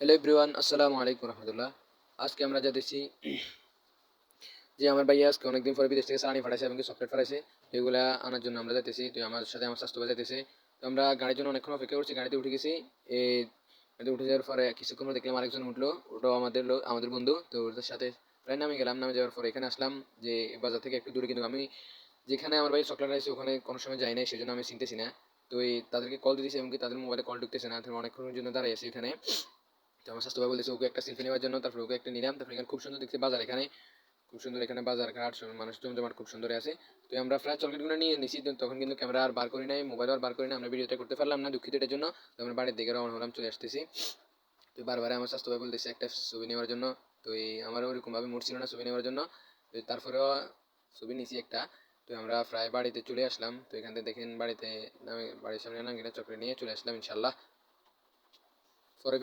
Hello everyone, আসসালামু আলাইকুম রহমতুল্লাহ। আজকে আমরা যাচ্ছি যে আমার ভাইয়া আজকে অনেকদিন পরে বিদেশ থেকে সালানি পাঠাইছে এবং চকলেট পাঠাইছে। তো এগুলা আনার জন্য আমরা যাইতেছি। তো আমার সাথে আমার স্বাস্থ্য ভাই যাইতেছে। তো আমরা গাড়ির জন্য অনেকক্ষণ অপেক্ষা করছি, গাড়িতে উঠে গেছি। এই গাড়িতে উঠে যাওয়ার পরে কিছুক্ষণ পর দেখলাম আরেকজন উঠলো, ওটাও আমাদের বন্ধু। তো ওদের সাথে প্রায় নামে গেলাম। নামে যাওয়ার পরে এখানে আসলাম যে বাজার থেকে একটু দূরে, কিন্তু আমি যেখানে আমার ভাই চকলেট আছে ওখানে কোনো সময় যাই নাই, সেই জন্য আমি চিনতেছি না। তো তাদেরকে কল দিয়েছি এবং তাদের মোবাইলে কল ঢুকতেছে না। অনেকক্ষণের জন্য দাঁড়াই আছি এখানে। তো আমার স্বাস্থ্য ভাই বলতেছে ওকে একটা সেলফি নেওয়ার জন্য, তারপর ওকে একটা নিলাম। তারপর এখানে খুব সুন্দর দেখছি বাজার, এখানে খুব সুন্দর, এখানে বাজার ঘাট মানুষ জমজমাট খুব সুন্দর আছে। তো আমরা প্রায় চকলেটগুলো নিয়ে নিছি, তো তখন কিন্তু ক্যামেরা আর বার করি নাই, মোবাইল আর বার করি না, আমরা ভিডিওটা করতে পারলাম না, দুঃখিত এটার জন্য। তো আমরা বাড়ির দিকে রওনা হলাম, চলে আসতেছি। তো বারবার আমার স্বাস্থ্য ভাই বলতেছে একটা ছবি নেওয়ার জন্য। তো আমারও ওরকম ভাবে মুড ছিল না ছবি নেওয়ার জন্য। তো তারপরেও ছবি নিছি একটা। তো আমরা প্রায় বাড়িতে চলে আসলাম। তো এখান থেকে দেখেন বাড়িতে বাড়ির সামনে না চকলেট নিয়ে চলে আসলাম ইনশাল্লাহ। পরে